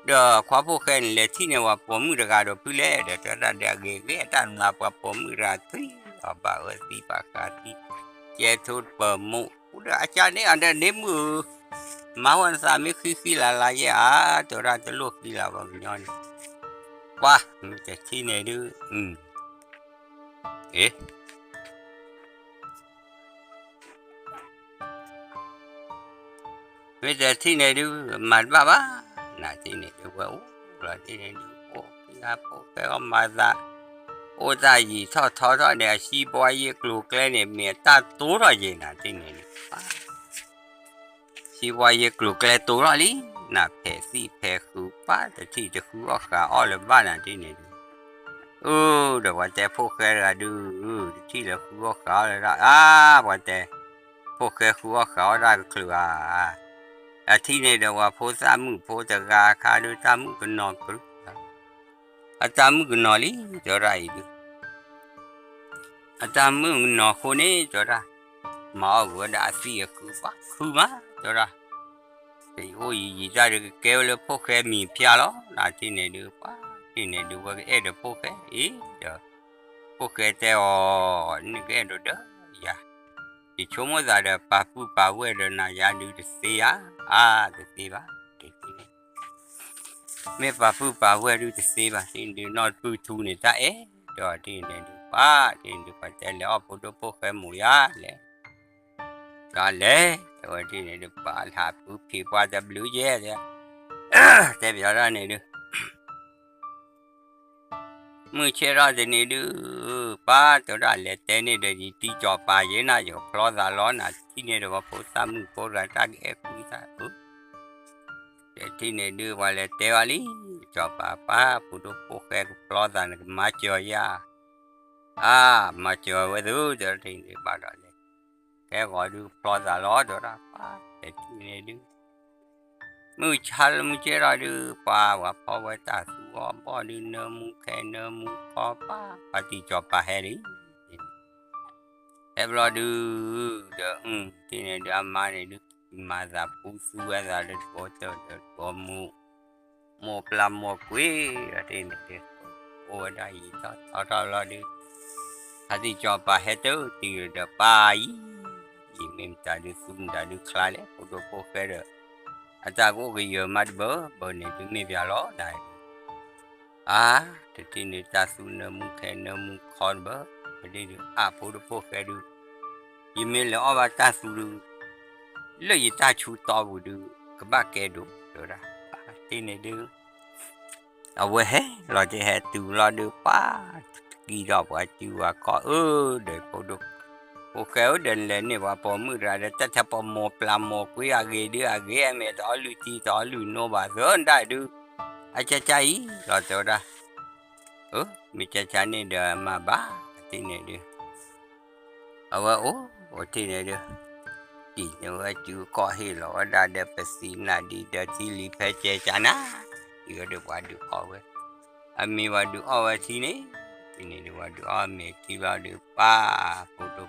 เดี๋ยวความพวกแค่เลที่เนี่ยว่าผมมือตะกาดพิเล่เดี๋ยวจะได้เดี๋ยวเกตั้งมาว่าผมมือราตรีอาบ่าวตีปากาตีเจ้าทุดเปิดมุอุดอาจารย์นี่อันเดนมือมาวันสามีขี้ลาลายตัวเราจะลูกขี้ลาบางย้อนว่ามันจะที่ไหนดูเอ๊ะไม่จะที่ไหนดูมันบ้าน่าที่ไหนดูว่าโอ้เราที่ไหนดูโอ้ที่อาโปแกก็มาซะโอ้ใจยี่ทอเนี่ยชีบอยยี่กลูกเลยเนี่ยเมียตาตัวเราเย็นน่ะที่ไหนดูชีบอยยี่กลูกเลยตัวเราลิน่ะแพ้สิแพ้คือป้าแต่ที่จะคือว่าขาอ้อเลยบ้านน่ะที่ไหนดูเดี๋ยววันแต่พวกแกเราดูที่เราคือว่าขาเลยละวันแต่พวกแกคือว่าขาได้ก็คือที่นี่เดี๋ยวว่าโพสามุโพตะกาคาดูตามุกันนอนกรุตามุกันนอนลิจะไรดูตามุกันนอนคนนี้จะไรมาวัวดาสีคือปะคือมาจะไรแต่โอ้ยยี่ใจเด็กเกลเลยพวกแกมีเพียแล้วนาที่นี่ดูปะที่นี่ดูว่าเดี๋ยวพวกแกเดี๋ยวพวกแกแต่นี่แกดูเด้อยาที่ชั่วโมงจะเดี๋ยวป้าปูป้าเวเดี๋ยวนายาดูจะเสียจะเสียบ้าไม่ป้าปูป้าเวดูจะเสียบ้าที่ดูนอดปูทูนี่จ้าเดี๋ยวที่นี่ดูป้าที่ดูป้าแต่แล้วพอดูพวกแกหมูยาเลยจ้าเลยเดี๋ยวที่นี่ดูป้าหาปูผีป้าจะบลูเย่เลยแต่เดี๋ยวนี่ดูมือเชื่อจะนี่ดูป้าตัวได้เลยแต่นี่เดี๋ยวที่จอป้าเย็นน่ะอยู่พลอดร้อนน่ะที่นี่เดี๋ยวว่าพอสามุพอรักกันคุยกันแต่ที่นี่ดูว่าเลยแต่ว่าลิจอป้าพูดพวกแกพลอดกันมาเจอยามาเจอว่าดูเดี๋ยวที่นี่บ้านเลยแกก็ดูพลอดร้อนตัวละป้าแต่ที่นี่ดูมือชัลมือเชื่อดูป้าว่าพอไว้ตาสัวบ่ดูเนื้อมุแค่เนื้อมุพอป้าปฏิจอป้าเฮลิเอฟรอดูเดี๋ยวที่นี่เดี๋ยวมาเนี่ยดูมาจากผู้สูงอายุเด็กโตเด็กโตมูปลามูกุยอะไรนี่เด็กโอ้ได้ยีต่อรอดูถ้าที่จอป้าเฮตัวที่เดี๋ยวป้ายี่มิมตาดูสุ่มตาดูคลาเลยพอดูพวกแกเด้ออาจารย์ก็เยอะมาดูเบอร์นี่ดูไม่เบียร์ล้อได้ที่นี่ตาสุ่มเนื้อมุแค่เนื้อมุคอนเบอร์ไม่ได้ดูพอดูพวกแกดูยี่มิลเลยเอาว่าตาสุ่มดูเลยยี่ตาชูต่อบูดูก็บ้าแกดูเดี๋ยวนะที่นี่ดูเอาไว้เฮ้เราจะเห็นตัวเราดูป้ากี่รอบว่าจูว่าก็เดี๋ยวพอดูโอเคเดินเล่นเนี่ยว่าพอมือเราจะถ้าพอโมปลาโมกุยอาเกเมต่อลุตีต่อลุโนบาเดินได้ดูอาจจะใจเราตัวละมีใจนี่เดี๋ยวมาบ้าที่นี่ดูเอาว่าที่นี่ดูที่นี่ว่าจูก็ให้เราได้เดี๋ยวไปสีนาดีเดี๋ยวที่รีเพจเจจานะที่ก็เดี๋ยวว่าดูเอาไว้มีว่าดูเอาไว้ที่นี่ดูว่าดูมีที่ว่าดูป้าพูด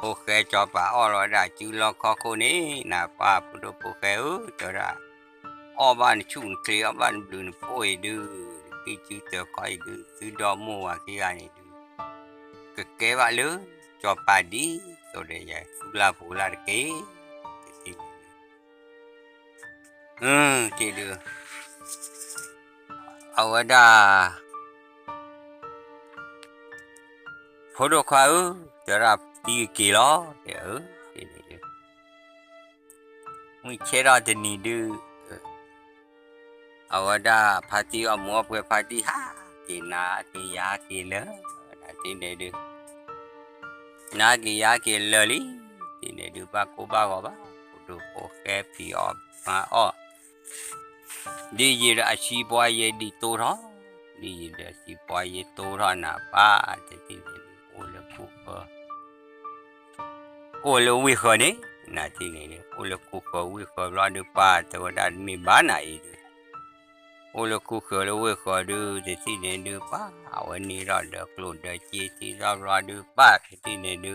โอเคจอป้าเราได้จูลองข้อคนนี้นะป้าพูดโอเคจอได้บ้านชุ่มเคลียบ้านดูนป่วยดูที่จูเตอคอยดูซื้อดอมัวที่อะไรดูก็เก็บไว้เลยจอป้าดีตัวเดียวสุลาผูลาเก๋ที่ดูเอาไว้ได้พอดูเขาจะรับตีกี่ล้อที่นี่มึงเชื่อจะนี่ดูเอาไว้ได้พาที่เอาหมวกไปพาที่ที่นาที่ยาที่เล่ที่นี่ดูนาที่ยาที่เล่ลิที่นี่ดูบ้ากูบ้าก็บ้าดูโอเคพี่มาดีจีอาชีพว่าเยดีตัวร้อนดีจีอาชีพว่าเยตัวร้อนนะป้าที่นี่โอ้เลยคุกโอ้เลยวิเคราะห์นี่นาที่นี่โอ้เลยคุกวิเคราะห์รอดูป้าแต่ว่าด้านมีบ้านไหนดู โอ้แล้วกูเคยแล้วเว้ยขอดูแต่ที่ไหนดูป้าวันนี้เราเดือดกลุ่นเดือดจีที่เราดูป้าที่ไหนดู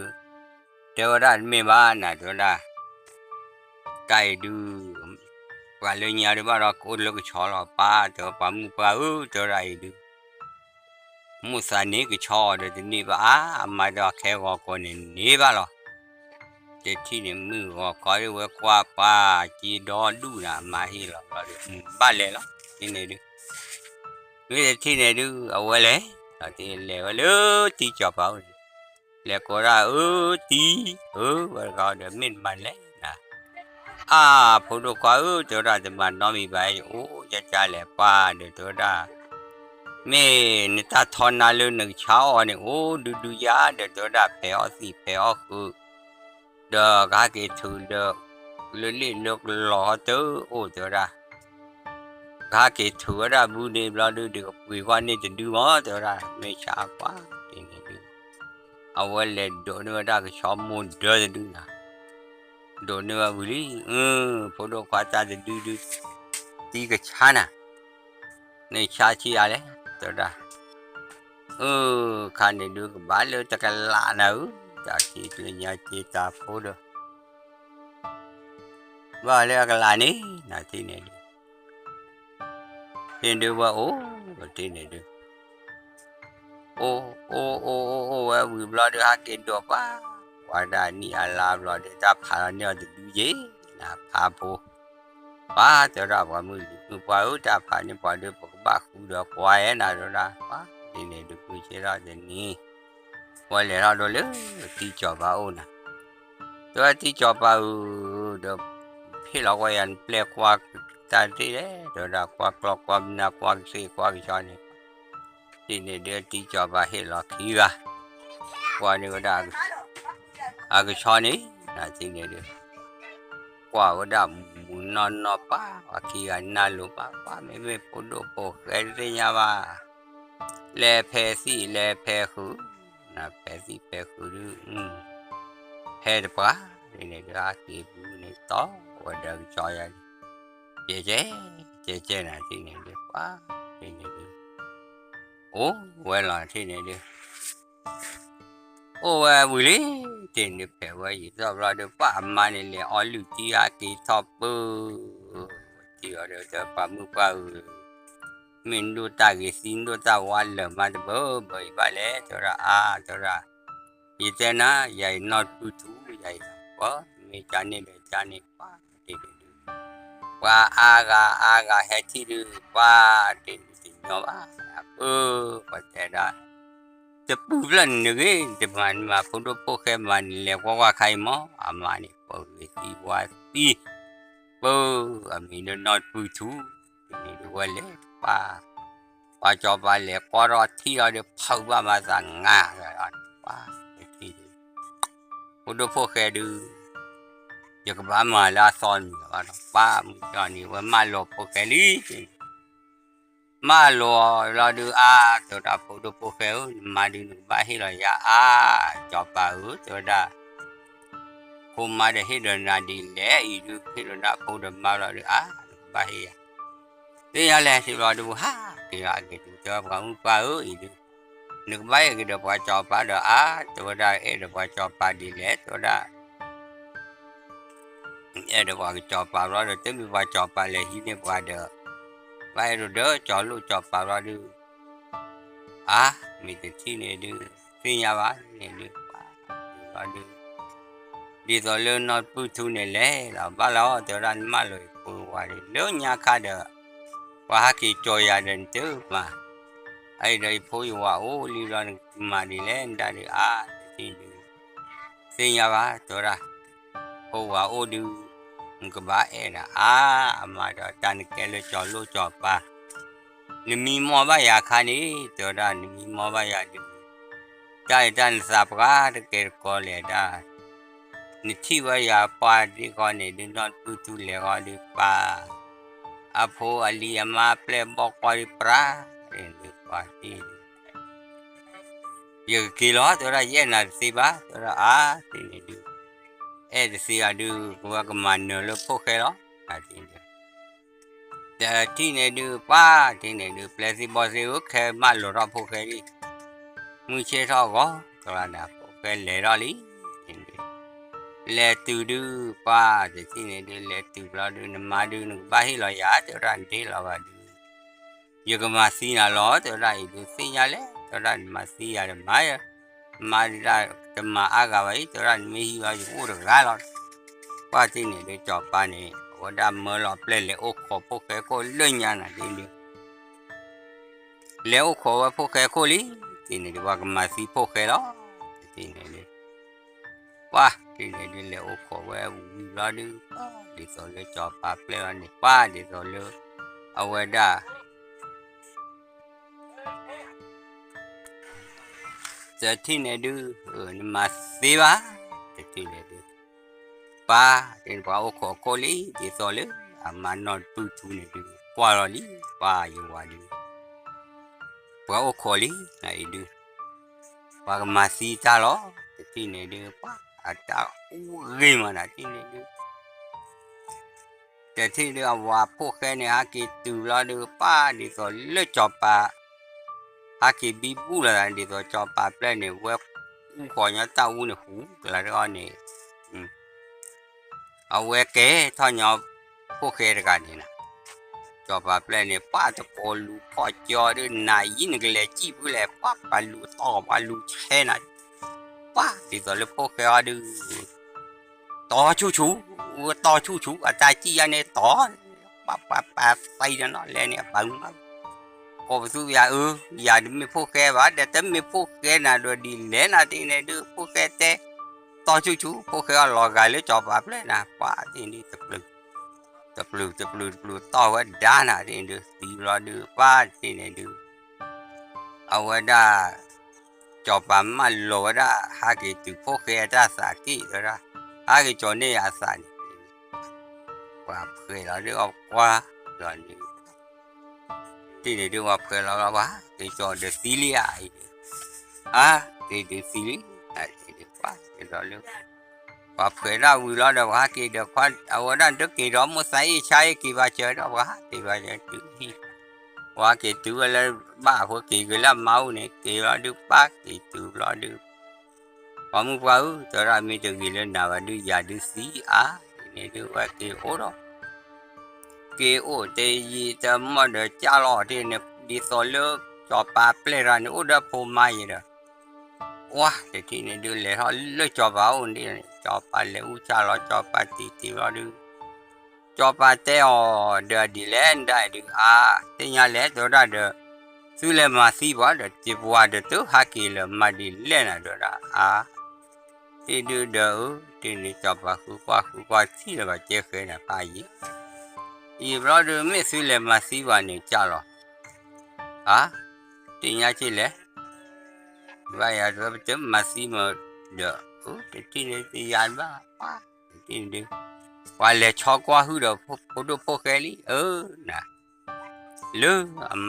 เดี๋ยวด้านไม่บ้านนะเดี๋ยวด้าไก่ดูว่าเลยเนี่ยเดี๋ยวว่าเราโอนแล้วก็ชอเราป้าเดี๋ยวป้ามึงป้าเดี๋ยวไรดูมุสานี่ก็ชอเดี๋ยวนี้ป้ามาเดี๋ยวแค่ว่าคนนี้ป้าหรอเด็กที่เนี่ยมือว่าขอเรียกว่าคว้าป้าจีดอดูนะมาให้เราบ้านเลยเหรอที่ไหนดูวิธีเนี่ยดูเอาไว้เลยที่เลยว่าเลยที่จอบเอาเลยก็ได้ที่ว่าก็เดี๋ยวมินมันเลยนะพอดูก็เดี๋ยวได้จะมาน้องมีใบจะจ่ายเลยป้าเดี๋ยวได้ไม่นี่ถ้าทอนน่าเลือกเช้าเนี่ยดูยาเดี๋ยวได้เปย์สิเปย์คือเดี๋ยวก็เกิดถูกเดี๋ยวเรื่องเลือกหล่อเต้เดี๋ยวได้ข้าเกิดถูกได้บุญเนี่ยเราดูวิวานี่จะดูมั้งเดี๋ยวได้ไม่ช้าป้าที่นี่ดูเอาไว้เลยโดนว่าได้ก็ชอบมุนเดี๋ยวจะดูนะโดนว่าบุรีพอดูควาตาจะดูตีก็ช้านะในชาชีอะไรเดี๋ยวได้ข้าเนี่ยดูก็บ้าเลยจะกันละนะจากที่ตัวเนี้ยที่ตาพอดูบ้าเลยกันละนี่นะที่นี่ดูที่ดูว่าที่นี่ดูว่าวิบลอดฮักเกดป้าว่าได้นี่อะไรบลอดจะพาเนี่ยจะดูเย่นะพาโพป้าจะรับว่ามือป้าจะพาเนี่ยป้าเดี๋ยวป้าบ้าคุยด้วยควายนะจะรับป้าที่นี่ดูคุยเชื่อเดี๋ยวนี้ว่าเลยเราดูเลยที่จอบเอานะตัวที่จอบเอาเดี๋ยวพี่เราก็ยันเปลี่ยนกว่าตอนที่เลยเดี๋ยวรับกว่ากลอกกว่านักกว่าสีกว่าจอนี่ที่นี่เดี๋ยวที่จอบเอาให้เราขี้ว่าว่านี่ก็ได้ก็ชอนี่นะที่นี่เดี๋ยวกว่าก็ได้มุนนอป้าว่าขี้กันน่าลูป้าไม่พูดโป๊ะแค่เรื่องยาว่าแลเพสิแลเพคือนะเพสิเพคือดูเพดป้านี่เดี๋ยวที่บุญต่อว่าเดี๋ยวจอยเจ๊นะที่นี่เดี๋ยวป้าที่นี่เดี๋ยวเวลาที่นี่เดี๋ยวบุรีที่นี่เผื่อไว้จะรอเดี๋ยวป้ามาเนี่ยเลยอ๋อลูกที่ที่ชอบที่เดี๋ยวจะป้ามือป้าmình đu ta cái xin đu ta quan lờ mà bơ bởi bà lẽ cho ra thì thế na vậy nó tu chú vậy quá mình cha nên quá thì qua aga hết thì được qua thì nhỏ quá và thế đó chụp lần nữa thì mà phong độ po khe mà lẹ qua khai mó mà này bởi vì qua đi mình nó tu chú thì được qua lẽว่าจอบาเล่กรอที่เราเดี๋ยวเผาว่ามาสั่งงาเลยว่าที่ดูดูพวกแกดูอยากบ้ามาลาซอนว่าป้ามึงตอนนี้ว่ามาหลบพวกแกนี่มาหลบเราดูตัวดาพวกดูพวกแกมาดูบ้าให้เราอย่าจอบาตัวดาคงมาได้ให้เดินนาดีแหละอีดูให้เราดาพวกดูมาเราดูบ้าให้ที่อะไรที่เราดูthì là cái cho không qua gì được mấy cái được qua cho ba được tôi ra được qua cho ba đi lẽ tôi ra được qua cho ba rồi rồi tới qua cho ba lại hi nên qua được vậy rồi đỡ cho luôn cho ba ra được mình thì này được khi nhà bán này được qua được đi rồi lên nó bự thu này lẽ là ba lo tôi ra mà rồi qua đi nếu nhà khai được qua khi chơi gia đình chứ mà ai đây phối hòa đi ra mà đi lên đã được thì nhà ba tôi ra phối hòa đi cái bà là mà đó ta cái lựa chọn lựa chọn ba nếu mi mua ba ya khai đi tôi ra nếu mi mua ba ya đi cái tan sạp ra cái con lẽ ra nếu thi ba ya ba đi con này đi nó tu lẽ con đi ba Apo aliyama plebok pari pra ini pati. Ya kilo tu dah ye nak siapa tu dah sini du. Si adu gua kemana lo pokok lo nanti. แต่ที่ไหนดูป้าที่ไหนดูเปลสิบอสิโอเคมาหลุดรอบพวกเคดิมือเชี่ยวก็กระดาษพวกเคเล่รอลีเล่ตูดูป้าแต่ที่ไหนดูเล่ตูเราดูนมาดูนึกบ้าให้เราอยากจะรันที่เราว่าดูอยู่กับมาซีน่ะล้อจะได้ดูซีน่ะเลยจะได้มาซีอะไรมาได้จะมาอากาศไว้จะได้ไม่หิวอยู่อุดร้ายหรอกป้าที่ไหนดูจอบป้านี่ว่าดำเมื่อเราเปลี่ยนเลยโอ้ขอพวกเคก็เลื่อนยันน่ะที่นี่แล้วขอว่าพวกเคก็ลีที่ไหนดูว่ากับมาซีพวกเคล้อที่ไหนดูว่าที่ไหนดูแล้วขอว่าวิ่งรอดูดิสอเลยจอบป้าเปลี่ยนนี่ป้าดิสอเลยเอาไว้ได้จะที่ไหนดูนี่มาซีบ้าที่ไหนดูป้าเป็นป้าโอ้ขอโคลีดิสอเลยอามานอนปุ๊บทุนดูป้ารอลีป้าอยู่ว่าดูป้าโอ้ขอลีไหนดูป้าก็มาซีจ้าล้อที่ไหนดูป้าอาจจะอู้เรื่องมันที่ไหนดูแต่ที่เรียกว่าพวกแค่เนี่ยฮะกิตูเราดูป้าดิสอเลือดจอบป้าฮะกิบีบูละดิสอจอบป้าเปล่าเนี่ยเว็บอู้ขอเนี่ยตาอู้เนี่ยหูละเรื่องเนี่ยเอาไว้แก่ท่อนยอบพวกแค่กันนี่นะจอบป้าเปล่าเนี่ยป้าจะโกลูพอจอด้วยนายยินกันเลยจีบเลยป้าปาลูต่อปาลูแช่น่ะป้าดิสอเลยพวกแค่ดูต่อชูต่อชูอาจารย์จีอันเนี่ยต่อป้าไปแล้วเนาะเลยเนี่ยปังพอไปสู้อย่าไม่พวกแค่ว่าเดี๋ยวแต่ไม่พวกแค่น่ะโดยดีเลยนะที่เนี่ยดูพวกแค่แต่ต่อชูพวกแค่หลอกกันเลยจอบป้าเลยนะป้าที่นี่จะปลือต่อว่าด้านะที่ดูตีรอดูป้าที่เนี่ยดูเอาว่าด้าจอบป้ามาโลด้าหากิตุพวกแค่ด้าสักกี่ก็ได้หากิจเนี่ยอาศัยว่าเพื่อเราเรียกว่าตอนนี้ที่นี่เรียกว่าเพื่อเราว่าที่จอเดซิเลียที่เดซิเลียที่เดียวว่าที่เราเรียกว่าเพื่อเราวิลาเดียวว่าที่เดียวว่าเอาวันนั้นทุกที่เราไม่ใส่ใช้กี่บาทเจอเราว่าที่บาทเจอที่ว่ากี่ตัวแล้วบ้าพวกกี่ก็แล้วเมาเนี่ยกี่เราดูปักกี่ตัวเราดูพอมึงว่าตัวเราไม่ตัวกี่แล้วนาว่าดูยาดูสีนี่ดูว่ากี่โอ้รกี่โอ้เตยจะมาเดือดจ้าหล่อที่เนี่ยดีโซเลิกจอปลาเปลือยรันโอ้เดือดพูไม่เด้อว้าแต่ที่เนี่ยดูเลยเขาเลิกจอปลาอุ่นดีจอปลาเลยอู้จ้าหล่อจอปลาตีเราดูจอปลาเตอเดือดดีแลนได้ดูเตียนแล้วตัวได้เด้อสุเลมาสีบ่เด้อจีบว่าเด้อตัวฮักกี้เลยมาดีเล่นนะเด้อที่ดูเด้อที่นี่จอปลาคู่กว่าที่เลยว่าเจ๊เคยนะพายีอีบเราดูไม่สุเลมาสีบ่เนี่ยจ้าหล่อที่นี่ชิเลว่าอย่าเราไปเจอมาสีมาเด้อที่นี่ที่ยันบ้าที่นี่ว่าเลยชอบกว่าหูเด้อพอดูพวกแกลี่นะลือ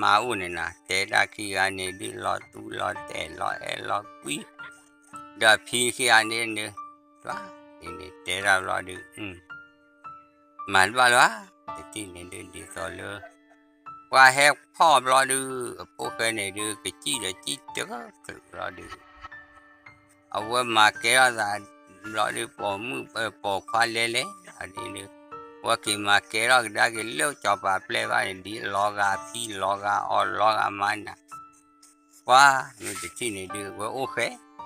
มาอุ่นนะแต่ละขี้อันนี้ดิลอตูลอแต่ลอลอกุยเดี๋ยวพี่ขี้อันนี้เนี่ยว่านี่แต่ละลอดูมันว่าว่าที่นี่เดินดีต่อเลยว่าแฮกพ่อรอดูพวกแกนี่ดูกจีเดี๋ยวจีเจอรอดูเอาไว้มาแก้รอดูปอมือปอควาเล่อันนี้เนี่ยว่ากี่มาแก้เราได้กี่เลี้ยวจอบแบบเล่ว่าดีลอกาพี่ลอกาลอกามันนะว่านี่ที่นี่ดูว่าโอเค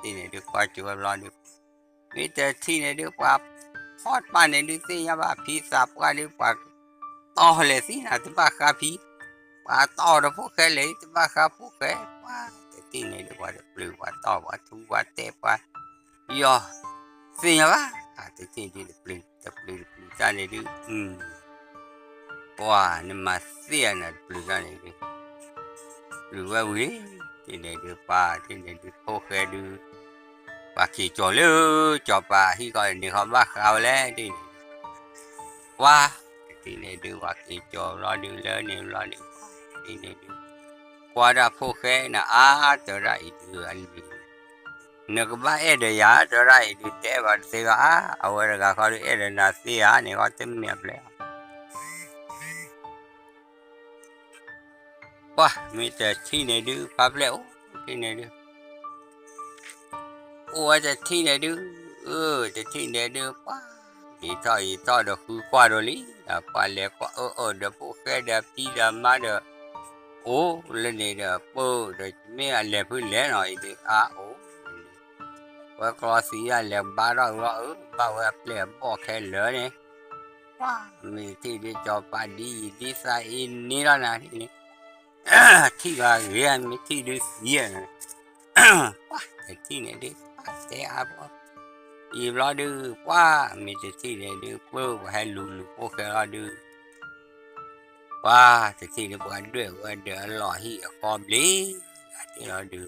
ที่นี่ดูกว่าจะรอดูนี่แต่ที่นี่ดูว่าพอดปานนี่ดูสิยาบ้าพี่สับว่าดูว่าต่อเลยสินะที่บ้าคาพี่ว่าต่อแล้วพวกแกเลยที่บ้าคาพวกแกว่าแต่ที่นี่ดูว่าปลือว่าต่อว่าทุว่าเตะว่าย่อสิยาบ้าแต่ที่นี่ดูปลือจานนี่ดูว่านี่มาเสียนะปลือจานนี่ดูหรือว่าวิที่นี่ดูป้าที่นี่ดูพวกแกดูว่าขี่จอเลยจอป้าที่ก่อนนี่เขาบ้าเขาแล้วที่ว่าที่นี่ดูว่าขี่จอรอดูเลยนี่รอดูที่นี่ดูว่าได้พวกแกนะตัวไรดูอันนี้นึกว่าเดียตัวไรดูแต่ว่าเสียเอาไว้ก็เขาเดียน่าเสียนี่เขาเต็มเมียบแล้ว ป่ะมีแต่ที่ไหนดื้อปั๊บแล้วที่ไหนดื้อโอ้จะที่ไหนดื้อจะที่ไหนดื้อป่ะอีท่อเดี๋ยวคือกว่าดอลี่ป่ะแล้วกว่าเดี๋ยวพวกแกเดี๋ยวพี่เดี๋ยวมาเดี๋ยวโอ้เล่นเดี๋ยวเดี๋ยวไม่อะไรเพื่อนเล่นหน่อยดิโอ้ว่ากลอสีอะไรบ้าเราบ้าว่าเปลี่ยนบอกแค่เหลือเนี่ยว้ามีที่ได้จอปาดีไซน์นี่แล้วนะที่นี่ที่ว่าเรียนมีที่ได้เสียนะว้าแต่ที่ไหนดิแต่อีรอดื้อว้ามีแต่ที่ไหนดื้อเพื่อให้ลูพวกแกรอดื้อว้าแต่ที่นี่บ้านด้วยว่าเดี๋ยวรอที่คอมลีที่รอดื้อ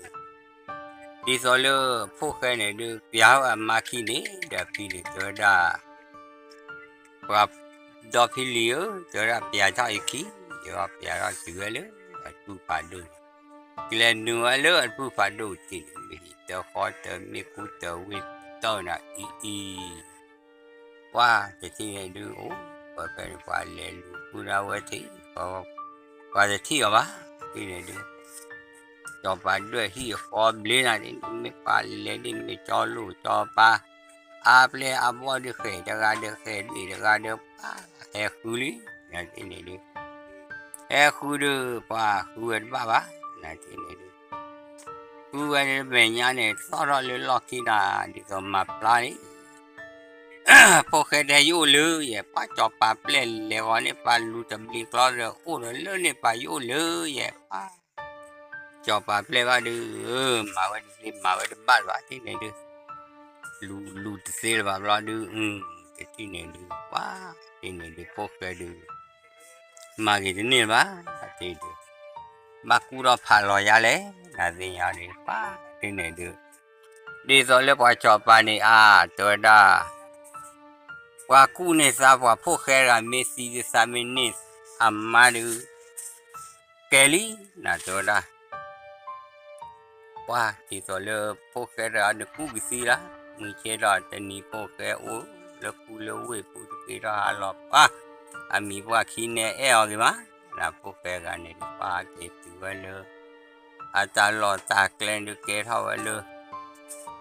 ดีโซเลอร์พวกแกเนี่ยดื้อเปียวมาขี้นี่เดี๋ยวพี่เนี่ยจะได้ว่าดอกพิลิโอจะได้เปียช่อยขี้จะว่าเปียเราเสือเลยผู้ป่าดูกิเลนนัวเลยผู้ป่าดูติดมีเตอคอเตอมีกูเตอวิเตอร์นะอีว่าจะที่ไหนดูโอ้ก็เป็นว่าเล่นกูเราไว้ที่ก็ว่าจะที่อะไรที่ไหนดูจอปาด้วยที่ฟอร์มเลยนะนี่ไม่ป่าเล่นนี่ไม่จอลูจอปาเลยว่าเดือดเขยจะการเดือดเขยดีจะการเดือดคุลีนะที่ไหนดูkudu pa kuat baba nanti ni kuat ni banyak ni sorok lelaki dah di rumah pelani pokok dah yulu ya pa coba plan lewat ni pa lu terbeli keluar lu ni pa yulu ya pa coba plan ada mawa debat waktu ni tu lu tersil baba ada jadi ni tu wah ini di pokok ada magi ni ba tidu makura phalo ya le na tin ya ni pa tin ne du di so le pa cho pa ni to da wa ku ne sa wa pho khe ra messi sa minutes amadu kelly na to da wa di so le pho khe ra de ku si la mi che da te ni pho khe o le ku le we pu ti ra lo pa ami wa khi ne e o ki ma na pho khe ga ne pa ke tu wa le ta lo ta klen du ke tho wa le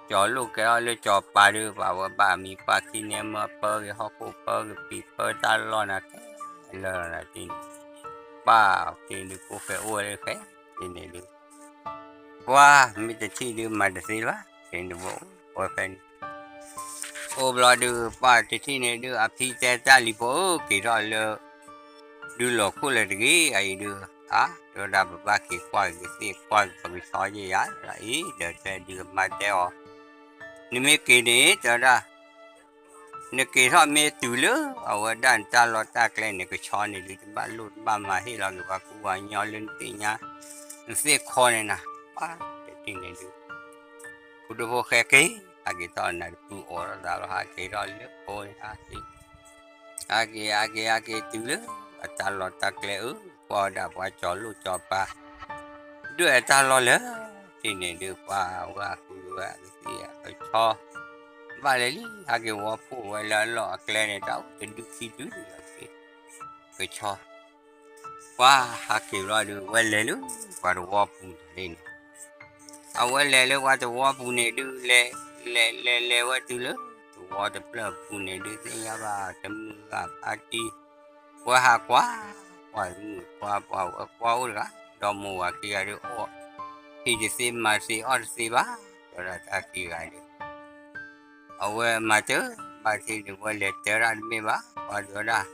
cho lu ke le cho pa du ba wa ba mi pa khi ne ma pa ke ho ko pa ke pi pa ta lo na le na tin pa ke du pho khe o le ke tin ne du wa mi te chi du ma de si la tin du bo o fe o bla du pa te chi ne du a phi te ta li bo ke ro le du lo khu le de ai du rồi đã bà kì quay cái gì quay bằng soi gì á là ý để sẽ đưa mà đeo nếu mấy kỳ này cho ra nếu kỳ họ mấy từ lứa ở đàn ta lo ta cái này cái chó này đi ba luôn ba mà hay là người ta cũng vào nhau lên tí nhá sẽ khó này nè ba cái chuyện này được cũng được vô khe ký cái tao này tu ở đó là hai cái đó lứa thôi cái từ lứa ta lo ta cái qua đã qua cho lu cho pa đưa ta lo lỡ thì này đưa qua qua cái gì cái cho và lấy cái hoa phụ là lo cái này đâu thì được khi được cái cho qua cái lo được qua lấy luôn qua được hoa phụ lên qua lấy qua được hoa phụ này đưa lấy qua từ lớn hoa được là phụ này đưa tới nhà bà chấm gặp đi qua quá qua ora do mua kia được ô thì chỉ mà si ở si ba rồi ta kia đi ở mà chứ bà thì được qua lệ trở ra mấy ba qua đó ra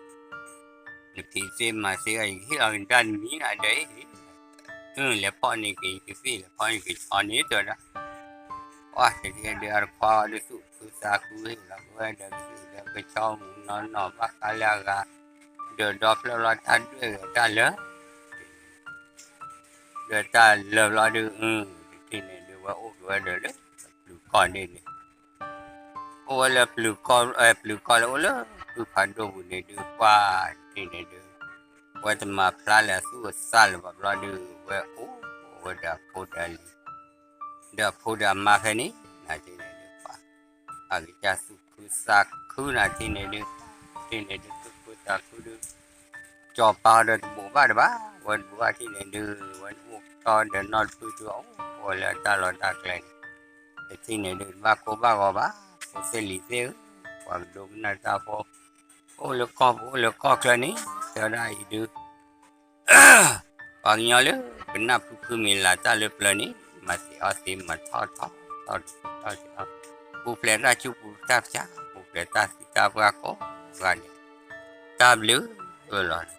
thì xem mà si ấy khi ở trên mỹ này đấy lệ phong này cái gì lệ phong này cái chọn này rồi đó thì đi ở qua đi xuống xa khu là cái cho nó bắt cái là được đọc lo ta đưa ta lỡ được ta lỡ lo được thì này được qua ô qua được đấy còn đây này ô là blue con là ô lỡ cứ phản đồ này được qua thì này được qua tầm mà pla là số xa là lo được qua ô đã phô đà mà cái này là thì này được qua cái cha số cứ xa cứ là thì này được cứ xa cứ được จอปลาเดินหมู่บ้านบ้าวันบัวที่ไหนดื้อวันพวกตอนเดินนอนปืนตัวโอ้แล้วตาหลอดตาแกล้งแต่ที่ไหนเดินบ้าก็บ้าก็บ้าเสลีเซลความดมน่าตาพอโอ้แล้วก็แค่นี้จะได้ดื้อปากยอเลยเป็นนับคือมีลาตาเล็บเลยนี่มาสิเอาสิมาทอดผู้เพลราชูผู้ตาจ้าผู้เพลตาสิตาบกาโกกันตาบลือเออหลอน